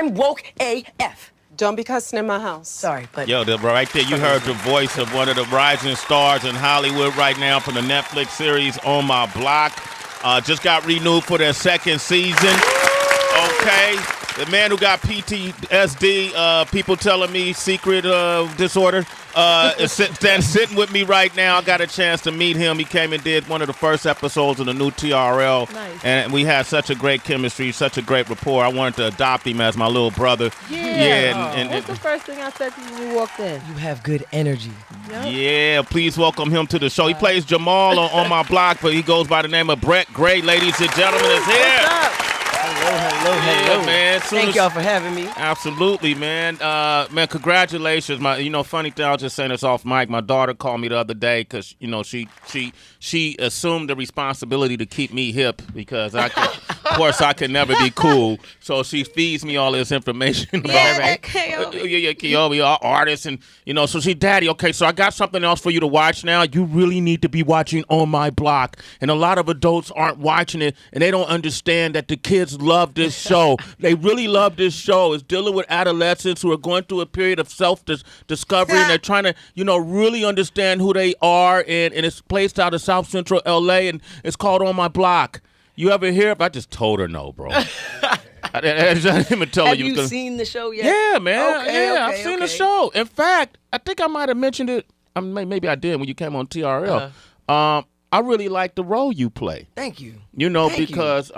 I'm woke AF. Don't be cussing in my house. Sorry, but... Yo, right there, you heard the voice of one of the rising stars in Hollywood right now from the Netflix series On My Block. Just got renewed for their second season. Okay. The man who got PTSD, people telling me secret disorder, is sitting with me right now. I got a chance to meet him. He came and did one of the first episodes of the new TRL. Nice. And we had such a great chemistry, such a great rapport. I wanted to adopt him as my little brother. Yeah. What's the first thing I said to you when you walked in? You have good energy. Yep. Yeah, please welcome him to the show. He plays Jamal on My Block, but he goes by the name of Brett Gray. Ladies and gentlemen, is here. What's up? Hello. Yeah, man. Thank y'all for having me. Absolutely, man. Man, congratulations. Funny thing, I was just saying this off mic. My daughter called me the other day because, she assumed the responsibility to keep me hip because of course, I can never be cool. So she feeds me all this information about Keomi, all artists, and so she, Daddy, okay, so I got something else for you to watch now. You really need to be watching On My Block. And a lot of adults aren't watching it, and they don't understand that the kids love this show. They really love this show. It's dealing with adolescents who are going through a period of self-discovery, and they're trying to, really understand who they are, and it's placed out of South Central L.A., and it's called On My Block. You ever hear it? I just told her no, bro. I didn't even tell Have her you seen the show yet? Yeah, man. Okay, I've seen the show. In fact, I think I might have mentioned it. Maybe I did when you came on TRL. I really like the role you play. Thank you. Because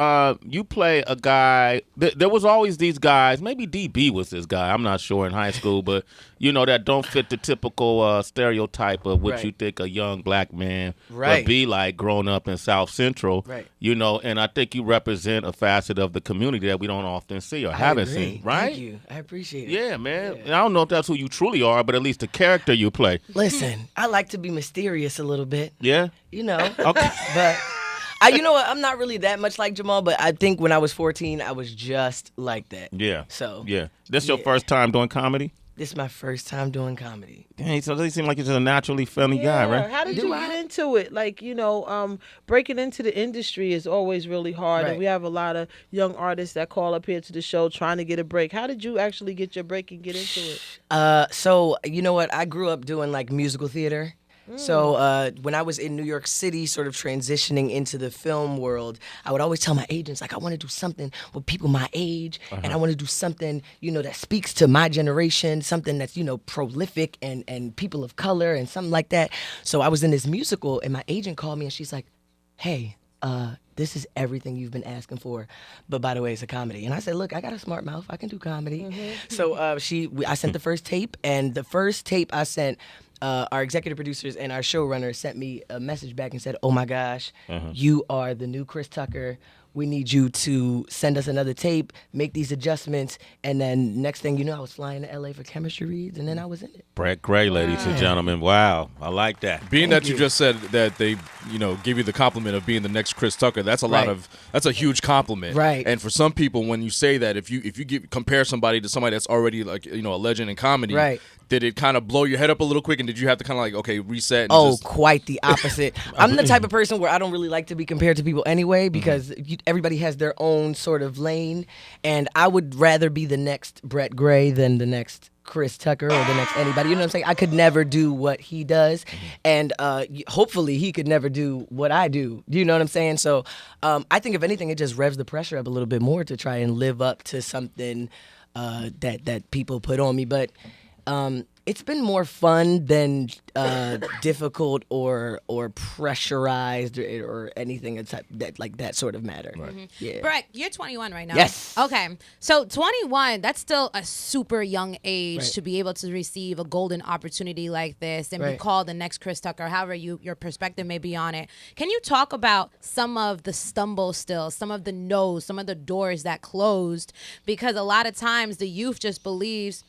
you play a guy. There was always these guys. Maybe DB was this guy. I'm not sure in high school, but that don't fit the typical stereotype of what you think a young black man would be like growing up in South Central. Right. And I think you represent a facet of the community that we don't often see or haven't seen. Right. Thank you. I appreciate it. Yeah, man. And I don't know if that's who you truly are, but at least the character you play. Listen, I like to be mysterious a little bit. Yeah. Okay. But I'm not really that much like Jamal, but I think when I was 14, I was just like that. Yeah. So. Yeah. This your first time doing comedy? This is my first time doing comedy. Dang, so they seem like you're just a naturally funny guy, right? How did you get into it? Like, breaking into the industry is always really hard. Right. And we have a lot of young artists that call up here to the show trying to get a break. How did you actually get your break and get into it? So, you know what? I grew up doing like musical theater. So when I was in New York City, sort of transitioning into the film world, I would always tell my agents, like, I want to do something with people my age, and I want to do something, that speaks to my generation, something that's, prolific and people of color and something like that. So I was in this musical, and my agent called me, and she's like, hey, this is everything you've been asking for, but by the way, it's a comedy. And I said, look, I got a smart mouth. I can do comedy. So I sent the first tape, and the first tape I sent, our executive producers and our showrunner sent me a message back and said, oh my gosh, you are the new Chris Tucker. We need you to send us another tape, make these adjustments, and then next thing you know, I was flying to LA for chemistry reads, and then I was in it. Brett Gray, ladies and gentlemen. Wow, I like that. Being that you just said that they, give you the compliment of being the next Chris Tucker, that's a huge compliment. Right. And for some people, when you say that, if you compare somebody to somebody that's already like, a legend in comedy, did it kind of blow your head up a little quick, and did you have to kind of like, okay, reset? And quite the opposite. I'm the type of person where I don't really like to be compared to people anyway, because everybody has their own sort of lane, and I would rather be the next Brett Gray than the next Chris Tucker or the next anybody. You know what I'm saying? I could never do what he does, and hopefully he could never do what I do. Do you know what I'm saying? So I think if anything, it just revs the pressure up a little bit more to try and live up to something that people put on me. But it's been more fun than difficult or pressurized or anything that sort of matter. Right. Yeah. Brett, you're 21 right now. Yes. Okay. So 21, that's still a super young age to be able to receive a golden opportunity like this and be called the next Chris Tucker, however your perspective may be on it. Can you talk about some of the stumbles still, some of the no's, some of the doors that closed? Because a lot of times the youth just believes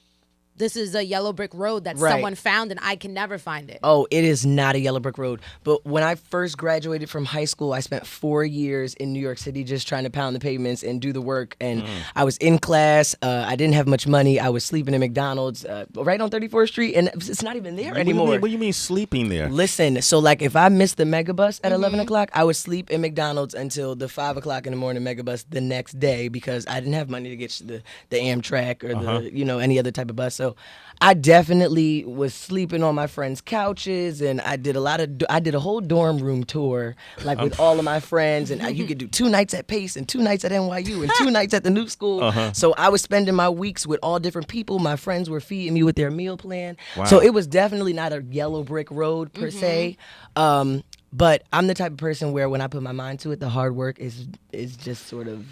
this is a yellow brick road that Right. someone found and I can never find it. Oh, it is not a yellow brick road. But when I first graduated from high school, I spent 4 years in New York City just trying to pound the pavements and do the work. And I was in class. I didn't have much money. I was sleeping in McDonald's right on 34th Street, and it's not even there anymore. What do you mean sleeping there? Listen, so like if I missed the megabus at 11 o'clock, I would sleep in McDonald's until the 5 o'clock in the morning megabus the next day because I didn't have money to get the Amtrak or the any other type of bus. So I definitely was sleeping on my friends' couches, and I did a whole dorm room tour like with all of my friends, and you could do 2 nights at Pace and 2 nights at NYU and 2 nights at the new school. So I was spending my weeks with all different people. My friends were feeding me with their meal plan. Wow. So it was definitely not a yellow brick road per se. But I'm the type of person where when I put my mind to it, the hard work is just sort of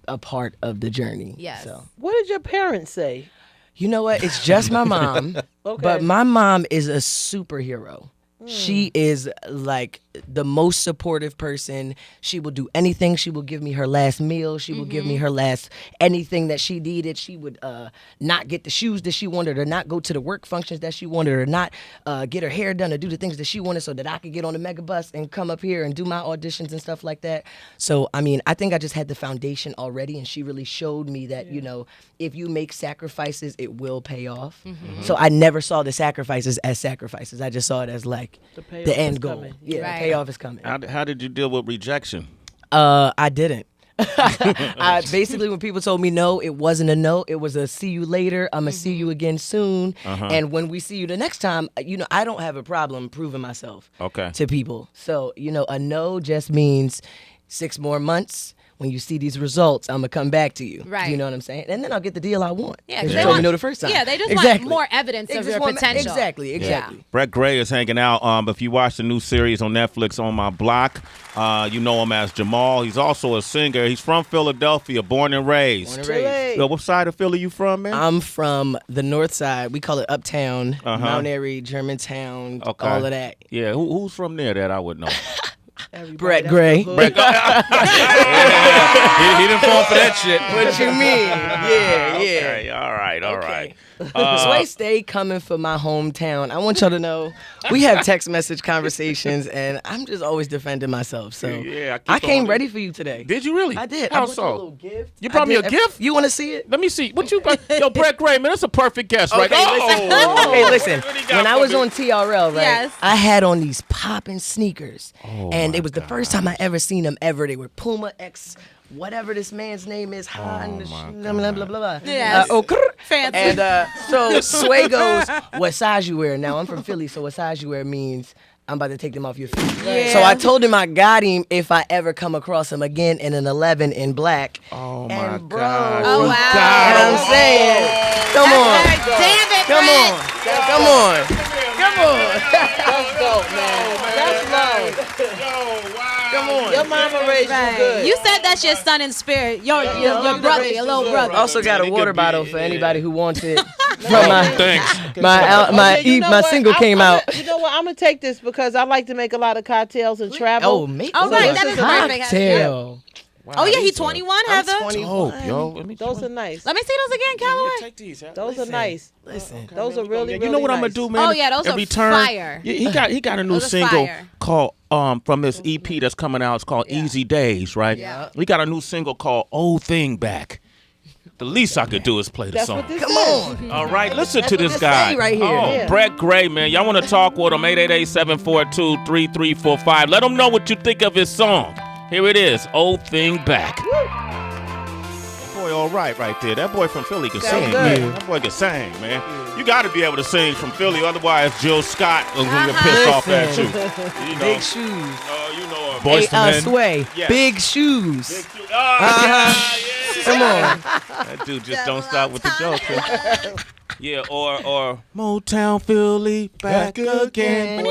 a part of the journey. Yes. So. What did your parents say? You know what? It's just my mom. Okay. But my mom is a superhero. She is like the most supportive person. She will do anything. She will give me her last meal. She will give me her last anything that she needed. She would not get the shoes that she wanted, or not go to the work functions that she wanted, or not get her hair done, or do the things that she wanted so that I could get on the mega bus and come up here and do my auditions and stuff like that. So, I mean, I think I just had the foundation already, and she really showed me that, you know, if you make sacrifices, it will pay off. So I never saw the sacrifices as sacrifices. I just saw it as like payoff the is end goal. coming. Yeah, Right. the payoff is coming. How did you deal with rejection? I didn't. I basically, when people told me no, it wasn't a no. It was a see you later. I'm gonna see you again soon. And when we see you the next time, you know, I don't have a problem proving myself to people. So, you know, a no just means 6 more months. When you see these results, I'm gonna come back to you. Right. You know what I'm saying? And then I'll get the deal I want. Yeah, 'Cause they you told me want- no the first time. Yeah, they just Exactly. want more evidence They of just your want- potential. Exactly. Brett Gray is hanging out. If you watch the new series on Netflix, On My Block, you know him as Jamal. He's also a singer. He's from Philadelphia, born and raised. Born and raised. Hey. Yo, what side of Philly you from, man? I'm from the north side. We call it Uptown, Mount Airy, Germantown, Okay. all of that. Yeah, who's from there that I would know? Everybody Brett that's Gray. the hood. He didn't fall for that shit. What you mean? Yeah. Okay, all right. Sway stay coming for my hometown. I want y'all to know we have text message conversations, and I'm just always defending myself. So Yeah, I came on. ready for you today. Did you really? I did. How I brought you a so? little gift. You brought I me a did. gift? You want to see it? Let me see. What you? Yo, Brett Gray, man, that's a perfect guess, right? Okay, listen. Okay, listen. What do you got When I for was me? on TRL, right? Yes. I had on these popping sneakers, Oh, and it was the first time I ever seen them ever. They were Puma X, whatever this man's name is, Han, blah blah blah blah. Yes. Fancy. And so Sway goes, "What size you wear?" Now I'm from Philly, so what size you wear means I'm about to take them off your feet. Yeah. So I told him I got him if I ever come across him again in an 11 in black. Oh, my And bro, God. Oh, You wow. got You know him. what I'm saying? Come on. Damn it, Come Brett. on. Come on. Come on. That's dope, man. That's love. Yo, wow. Come on. Your mama raised you good. You said that's your son in spirit. Your brother, your little brother. Also got a It water could be- bottle for anybody who wants it. From Thanks. my You know what? single came I'm out. You know what? I'm gonna take this because I like to make a lot of cocktails and travel. Oh, make Oh, right, that a is perfect. cocktail. Oh yeah, he's 21, Heather. I'm 21. Oh, yo, let me Those are nice. Let me see those again, Callaway. take these. Those are nice. Listen. Those are really, You really know what I'm gonna nice. do, man? Oh, yeah, those Every are turn, fire. Yeah, he got a new Those are single fire. called from his EP that's coming out. It's called Easy Days, right? Yeah. We got a new single called Old Thing Back. The least I could do is play the That's song. what this Come is. on. All right, listen That's to what this this guy. say right here. Oh, Yeah. Brett Gray, man. Y'all want to talk with him? 888-742-3345. Let him know what you think of his song. Here it is, Old Thing Back. That boy all right there. That boy from Philly can sing, good. man. That boy can sing, man. You got to be able to sing from Philly. Otherwise, Jill Scott is going to get pissed off at you. You know, Big shoes. you know her. Boys to Men. Sway. Yeah. Big shoes. Big shoe. Yeah. Come on. That dude just don't stop with the joke. Huh? Yeah, or Motown Philly back again.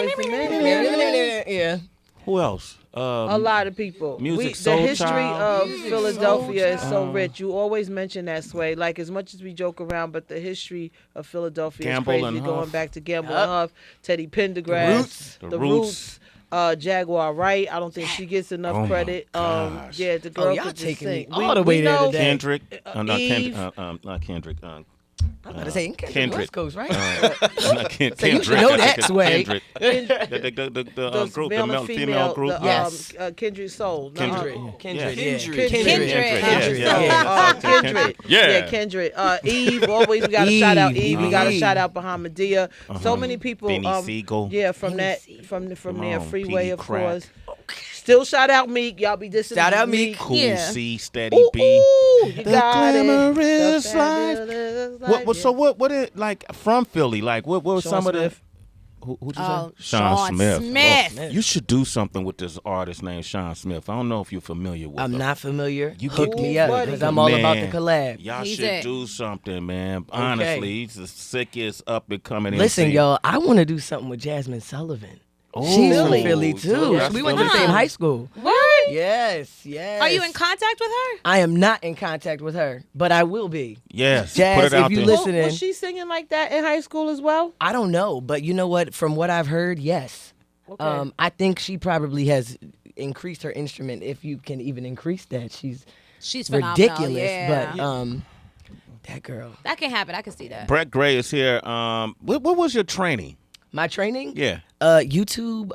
Yeah. Who else? A lot of people. Music The Soul history Child. of Philadelphia is so rich. You always mention that, Sway. Like, as much as we joke around, but the history of Philadelphia Gamble is and crazy. Going Huff. back to Gamble and Huff, Teddy Pendergrass, The Roots. Jaguar Wright. I don't think she gets enough Oh my credit. gosh. Yeah, the girl y'all could just taking me sing. all the way there know- today. Kendrick. Not Eve. Kendrick. Not Kendrick. I'm about to say Kendrick. Kendrick. West Coast, right? Kendrick. So you should know that, Sway. Kendrick. The group, male the and female group. Yes. Kendrick Soul. Kendrick. Kendrick. Kendrick. Kendrick. Yeah. Yeah, Kendrick. Eve, always we got to shout out Eve. We got to Eve. shout out Bahamadia. So many people. Benny Siegel. Yeah, from Benny that, Siegel. from Come there, on, Freeway, Petey of Crack. course. Still shout out Meek. Y'all be dissing. Shout out Meek. Cool Yeah. C, Steady Ooh, B. ooh, you The got it. glamorous The fabulous life. So what it like from Philly? Like what was Sean some of Smith. the who'd you Oh, say? Sean Smith. Oh, you should do something with this artist named Sean Smith. I don't know if you're familiar with I'm him. not familiar. You Hook get- me up buddy. because I'm all about the Man, collab. Y'all He's should it. do something, man. Honestly, he's the sickest up and coming. Listen, MC. y'all, I want to do something with Jasmine Sullivan. Oh, She's from Philly. Philly too. That's We went to the Philly. same high school. Word? Yes, yes. Are you in contact with her? I am not in contact with her, but I will be. Yes, Jazz, put it if out you there. listen- Was she singing like that in high school as well? I don't know, but you know what? From what I've heard, yes. Okay. I think she probably has increased her instrument, if you can even increase that. She's She's ridiculous, Yeah. but that girl. That can happen. I can see that. Brett Gray is here. What was your training? My training? Yeah. YouTube,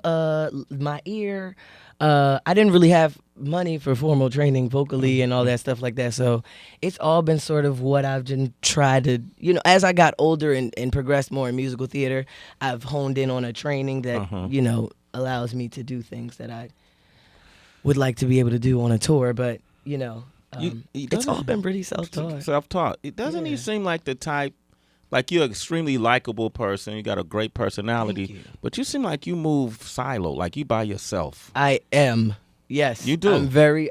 my ear. I didn't really have money for formal training vocally and all that stuff like that. So it's all been sort of what I've just tried to, as I got older and progressed more in musical theater, I've honed in on a training that, allows me to do things that I would like to be able to do on a tour. But, it's all been pretty self-taught. Self-taught. Doesn't he seem like the type, like you're an extremely likable person. You got a great personality, Thank you. but you seem like you move silo, like you by yourself. I am. Yes. You do.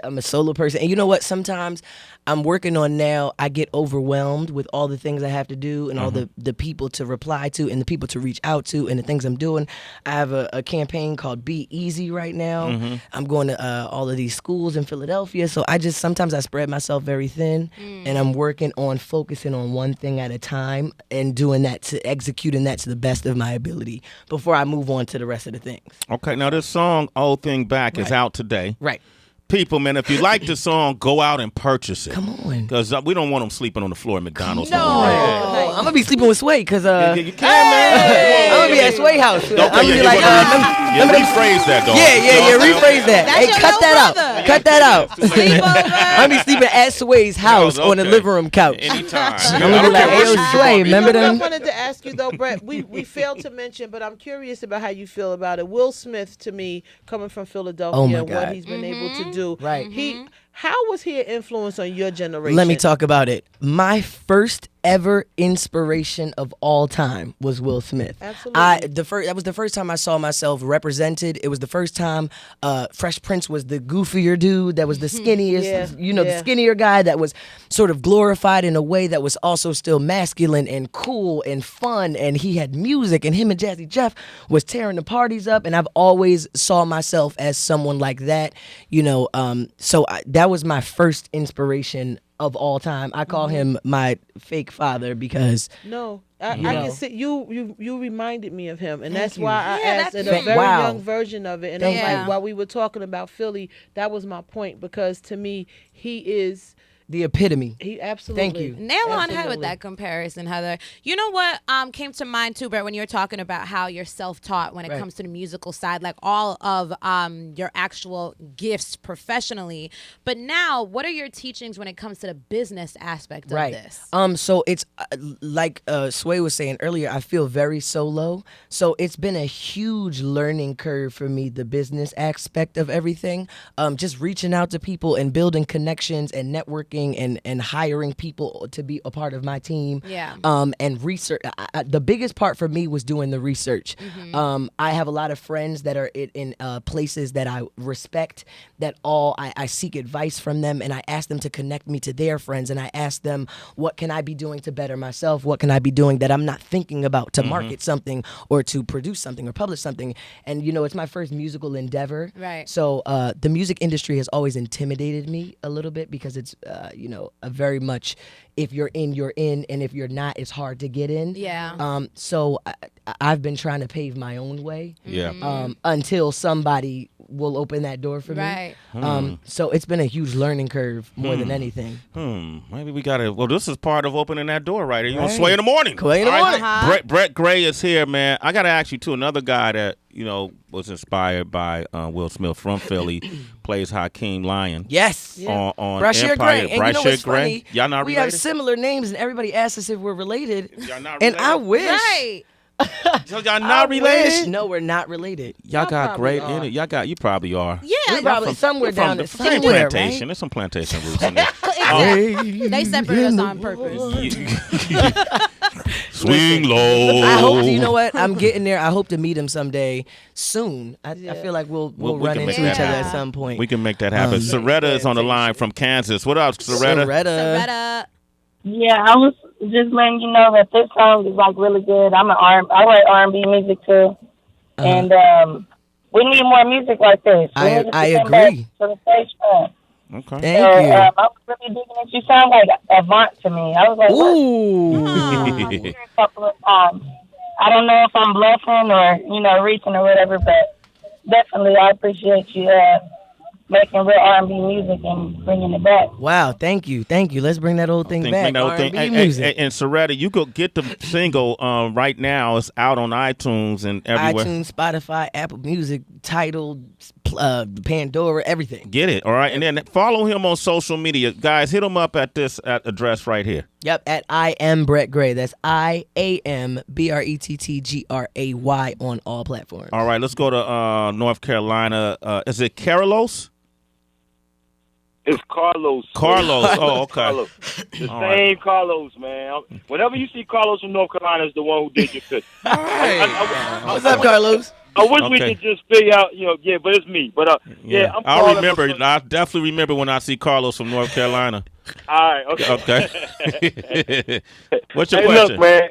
I'm a solo person. And you know what? Sometimes I'm working on now, I get overwhelmed with all the things I have to do and all the people to reply to and the people to reach out to and the things I'm doing. I have a campaign called Be Easy right now. I'm going to all of these schools in Philadelphia. So sometimes I spread myself very thin and I'm working on focusing on one thing at a time and executing that to the best of my ability before I move on to the rest of the things. Okay, now this song, Old Thing Back, is out today. Right. People, man, if you like the song, go out and purchase it. Come on. Because we don't want them sleeping on the floor at McDonald's. No, more. I'm gonna be sleeping with Sway because You can, man. I'm gonna be at Sway house. I'm gonna be like, rephrase that, dog. rephrase that. That's Hey, your cut little that brother. out. Cut that out. Sleep over. I'm gonna be sleeping at Sway's house on the okay. living room couch. Anytime. I'm gonna be like, hey, yo, Sway, remember You know what I them? wanted to ask you though, Brett. We failed to mention, but I'm curious about how you feel about it. Will Smith, to me, coming from Philadelphia, Oh my and what God. he's been able to do. Right. How was he an influence on your generation? Let me talk about it. My first ever inspiration of all time was Will Smith. Absolutely. That was the first time I saw myself represented. It was the first time Fresh Prince was the goofier dude that was the skinniest, the skinnier guy that was sort of glorified in a way that was also still masculine and cool and fun, and he had music, and him and Jazzy Jeff was tearing the parties up, and I've always saw myself as someone like that, that was my first inspiration of all time. I call him my fake father because I can see you reminded me of him, and that's you. why I asked in a Thank- very Wow. young version of it. And Thank I'm you. like, while we were talking about Philly, that was my point, because to me he is the epitome. he absolutely. Thank you. Nail on head with Absolutely. that comparison, Heather. You know what came to mind too, Brett, when you were talking about how you're self-taught when it Right. comes to the musical side, like all of your actual gifts professionally. But now, what are your teachings when it comes to the business aspect of this? So it's like Sway was saying earlier, I feel very solo. So it's been a huge learning curve for me, the business aspect of everything. Just reaching out to people and building connections and networking and hiring people to be a part of my team. Yeah. And research. The biggest part for me was doing the research. I have a lot of friends that are in places that I respect, that I seek advice from them, and I ask them to connect me to their friends, and I ask them, what can I be doing to better myself? What can I be doing that I'm not thinking about to market something or to produce something or publish something? And, it's my first musical endeavor. Right. So the music industry has always intimidated me a little bit because it's a very much, if you're in, you're in, and if you're not, it's hard to get in. Yeah. So I've been trying to pave my own way. Yeah. Until somebody will open that door for Right. me. So it's been a huge learning curve more than anything. Maybe we gotta. Well, this is part of opening that door, right? You on Right. Sway in the morning? Sway in the All right. morning. Brett Gray is here, man. I gotta ask you too. Another guy that was inspired by Will Smith from Philly, plays Hakeem Lion. Yes. On Brashear Empire. Gray. And you know what's Gray. funny? Y'all not we related? have similar names, and everybody asks us if we're related. Y'all not And related? I wish. Right. So y'all not related? No, we're not related. Y'all got probably great are. in it. You probably are. Yeah. We're probably somewhere You're from down the there. same Somewhere, plantation. right? There's some plantation roots in there. They separate us on purpose. Swing low. I hope. You know what? I'm getting there. I hope to meet him someday soon. I feel like we'll we run can into make each that other happen. at some point. We can make that happen. Soretta is on the line from Kansas. What up, Soretta? Soretta. Yeah, I was just letting you know that this song is like really good. I write R&B music too, and we need more music like this. We need to I come back agree. to the stage front. Okay. Thank So, you. I was really digging it. You sound like Avant to me. I was like, what? Ooh. I heard it a couple of times. I don't know if I'm bluffing or reaching or whatever, but definitely I appreciate you making real R&B music and bringing it back. Wow, thank you. Let's bring that old thing back. R&B music. And Soretta, you go get the single right now. It's out on iTunes and everywhere. iTunes, Spotify, Apple Music, Tidal, Pandora, everything. Get it, all right? And then follow him on social media. Guys, hit him up at this address right here. Yep, at I am Brett Gray. That's IAMBRETTGRAY on all platforms. All right, let's go to North Carolina. Is it Carlos? It's Carlos. Carlos. Oh, okay. Carlos. The All same right. Carlos, man. Whenever you see Carlos from North Carolina, is the one who did your fit. What's up, Carlos? I wish we Okay. could just figure out, but it's me. But I'm I'll calling remember. because- I definitely remember when I see Carlos from North Carolina. All right, okay. Okay. What's your Hey, question? look, man.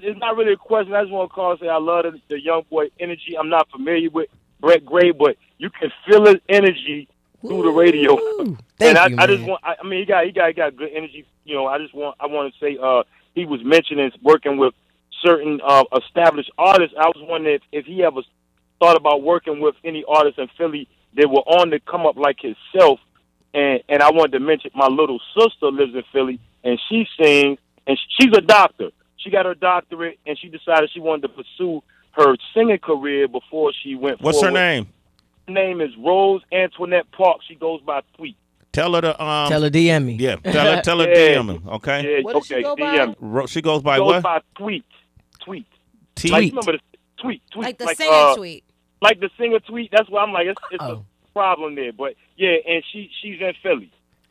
It's not really a question. I just want to call and say I love the young boy energy. I'm not familiar with Brett Gray, but you can feel his energy through the radio. Thank and you, I just man. want. I mean, he got good energy. I want to say he was mentioning working with certain established artists. I was wondering if he ever thought about working with any artists in Philly that were on the come up like himself. And I wanted to mention my little sister lives in Philly, and she sings, and she's a doctor. She got her doctorate, and she decided she wanted to pursue her singing career before she went What's forward. her name? Her name is Rose Antoinette Park. She goes by Tweet. Tell her to Tell her DM me. Yeah, tell her Yeah. DM him. Okay. Yeah, What does she okay, go by? DM. She goes by She goes what? by Tweet. Tweet. T. Like, remember the Tweet. Like the singing tweet. Like the singer Tweet. That's why I'm like, it's Oh. a problem there. But yeah, and she's in Philly.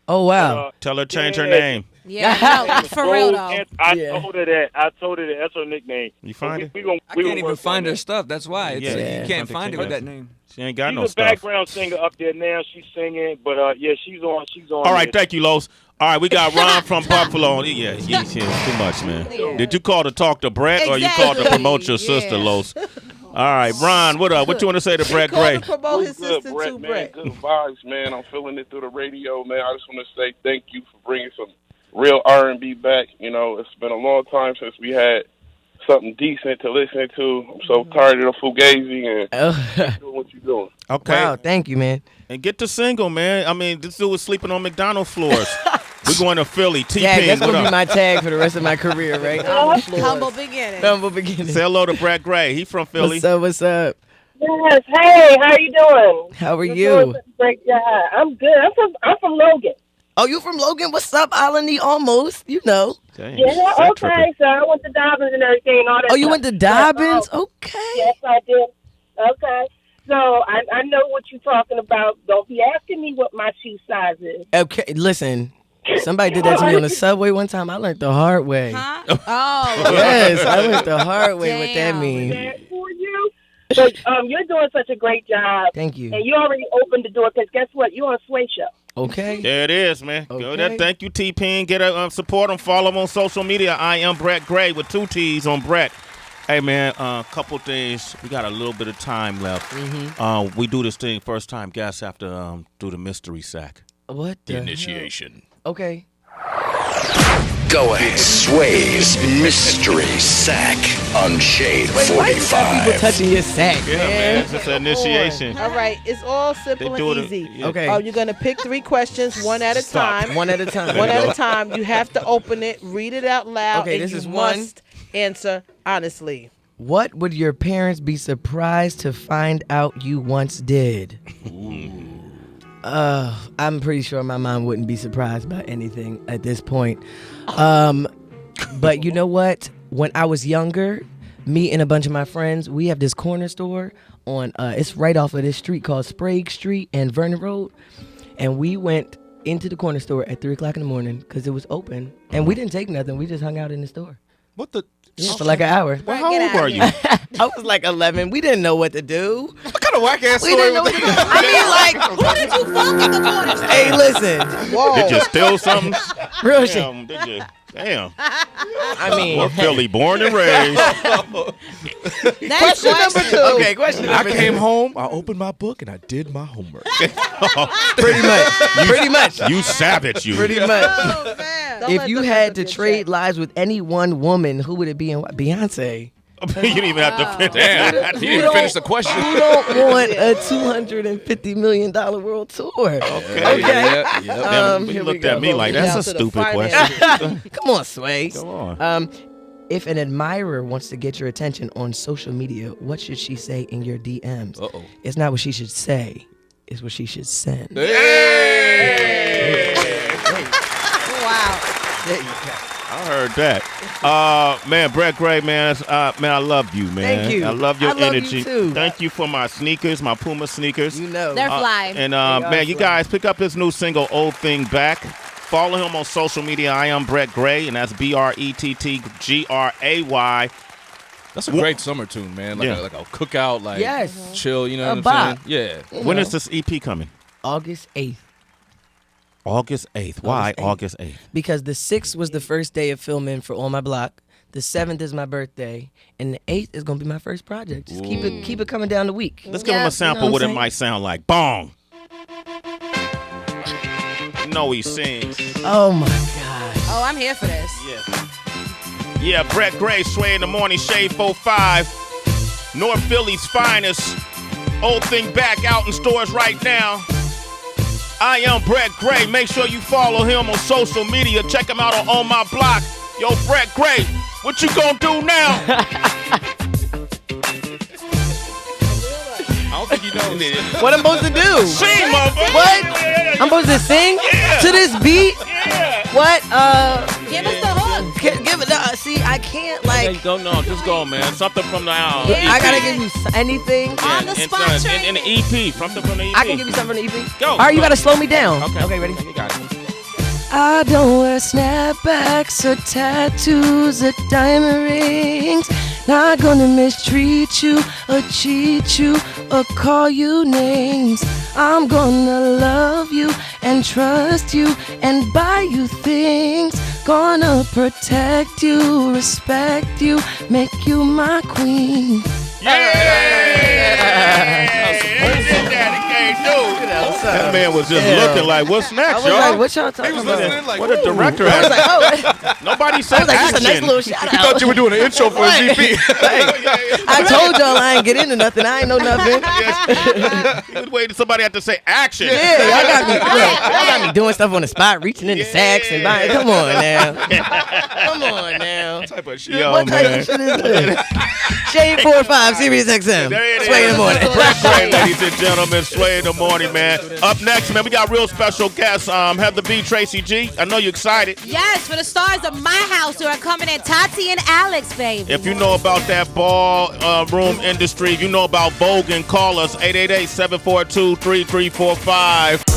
Oh, wow. Tell her change her Yeah. name. Yeah, no, for real Rose though. I Yeah. told her that. That's her nickname. You find it? We gonna, I we can't gonna even work find on her that. stuff. That's why. Yeah. You can't find it with that name. She ain't got She's no a stuff. background singer up there now. She's singing, but yeah, she's on. All right, there. thank you, Los. All right, we got Ron from Buffalo. Yeah, it's too much, man. Yeah. Did you call to talk to Brett or you called to Exactly. promote your sister, Yeah. Los? All right, Ron, what up? What you want to say to Brett Call Gray? to promote his Good, sister Brett, too, man. Brett. Good vibes, man. I'm feeling it through the radio, man. I just want to say thank you for bringing some real R&B back. It's been a long time since we had something decent to listen to. I'm so tired of the fugazi and Oh, doing what you're doing. Okay. wow, thank you, man. And get the single, man. I mean, this dude was sleeping on McDonald's floors. We're going to Philly. Yeah, T-Pin, that's what going to be up? my tag for the rest of my career, right? Humble beginning. Humble beginning. Say hello to Brett Gray. He from Philly. What's up? Yes. Hey, how you doing? How are You're doing you? such a great job. I'm good. I'm from Logan. Oh, you from Logan? What's up, Alany? Almost, you know. Dang, Yeah, set okay. tripping. So I went to Dobbins and everything and all that. Oh, you stuff. went to Dobbins? Oh, Okay. yes, I did. Okay. So I know what you're talking about. Don't be asking me what my shoe size is. Okay, listen. Somebody did that to me on the subway one time. I learned the hard way. Huh? Oh. Yes, I learned the hard way what that Damn. means. That for you. But you're doing such a great job. Thank you. And you already opened the door because guess what? You're on Sway Show. Okay. There it is, man. Go Okay. there. Thank you, T-Pin. Get a support him. Follow him on social media. I am Brett Gray with 2 T's on Brett. Hey, man, couple things. We got a little bit of time left. We do this thing first time guests have to do the mystery sack. What the Initiation. Okay. Going Sway's Mystery Sack on Shade Wait, why you got people 45. touching your sack, Yeah, man. It's just an initiation. All right, it's all simple They do and it- easy. yeah. Okay. You're gonna pick 3 questions, one at a time. One at a time. One at a time. You have to open it, read it out loud, Okay, and this you is one. must answer honestly. What would your parents be surprised to find out you once did? I'm pretty sure my mom wouldn't be surprised by anything at this point. But you know what? When I was younger, me and a bunch of my friends, we have this corner store on, it's right off of this street called Sprague Street and Vernon Road. And we went into the corner store at 3 o'clock in the morning because it was open. And we didn't take nothing. We just hung out in the store. What the? Yeah, for like an hour. Well, how old were you? I was like 11. We didn't know what to do. What kind of whack ass We story didn't know was what to do. that? I mean, like, Who did you fuck at the corner store? hey, listen. Whoa. Did you steal something? Real shit. Damn, did you? Damn. I mean, We're Philly, born and raised. Next question. okay, question I number came 2. home, I opened my book, and I did my homework. Pretty much. Pretty much. You savage, you. Pretty much. Oh, man. Don't If let you them had mess to up your trade check. lives with any one woman, who would it be and why? Beyonce. You didn't even have to finish. Damn, he didn't finish the question. Who don't want a $250 million world tour? Okay. Yeah. Damn, here you we looked go. at me like, that's Down a to the stupid finances. question. Come on, Sway. Come on. If an admirer wants to get your attention on social media, what should she say in your DMs? Uh-oh. It's not what she should say. It's what she should send. Wow. There you go. I heard that. Man, Brett Gray, man, man, I love you, man. Thank you. I love your I love you energy. too. Thank you for my sneakers, my Puma sneakers. You know. They're fly. And are man, you fly. guys pick up his new single, Old Thing Back. Follow him on social media. I am Brett Gray, and that's BRETTGRAY. That's a great summer tune, man. Like, Yeah. like a cookout, like Yes. chill, you know A what I'm bop. saying? Yeah. When is this EP coming? August 8th. August 8th. Why August 8th. August 8th? Because the 6th was the first day of filming for On My Block. The 7th is my birthday. And the 8th is going to be my first project. Just keep it coming down the week. Let's give him Yeah. a sample You know what what it I'm might sound like. Bong. You know he sings. Oh, my gosh. Oh, I'm here for this. Yeah, Brett Gray, Sway in the Morning, Shade 45. North Philly's finest. Old Thing Back out in stores right now. I am Brett Gray. Make sure you follow him on social media. Check him out on My Block. Yo, Brett Gray, what you gonna do now? I don't think he knows. What I'm supposed to do? Sing, motherfucker. What? I'm supposed to sing to this beat? What? Give us the hook. Give it. See, I can't like. Go, no, just go, man. Something from the album. I gotta give you anything. On the spot in the EP. Something from the EP. I can give you something from the EP. Go. All right, you gotta slow me down. Okay, ready? You got it. I don't wear snapbacks or tattoos or diamond rings. Not gonna mistreat you or cheat you or call you names. I'm gonna love you and trust you and buy you things. Gonna protect you, respect you, make you my queen. That man was just looking like, what's I next, was y'all? like, what y'all talking about? What a director I was has. like, oh. Nobody I said was like, this is a nice action. little shout He out. thought you were doing an intro for his EP. I told y'all I ain't get into nothing. I ain't know nothing. He was waiting. Somebody had to say action. Yeah, y'all got me. Look, y'all got me doing stuff on the spot, reaching in the sacks and buying. Come on now. Come on now. Type of shit. Yo, What type man. of shit is this? Shade 4-5, Sirius XM. There it Sway in the is. morning. Brett Gray, ladies and gentlemen. Sway in the morning, man. Up next, man, we got real special guests. Heather B, Tracy G. I know you're excited. Yes, for the stars of My House who are coming in, Tati and Alex, baby. If you know about that ball room industry, if you know about Vogue, call us 888-742-3345.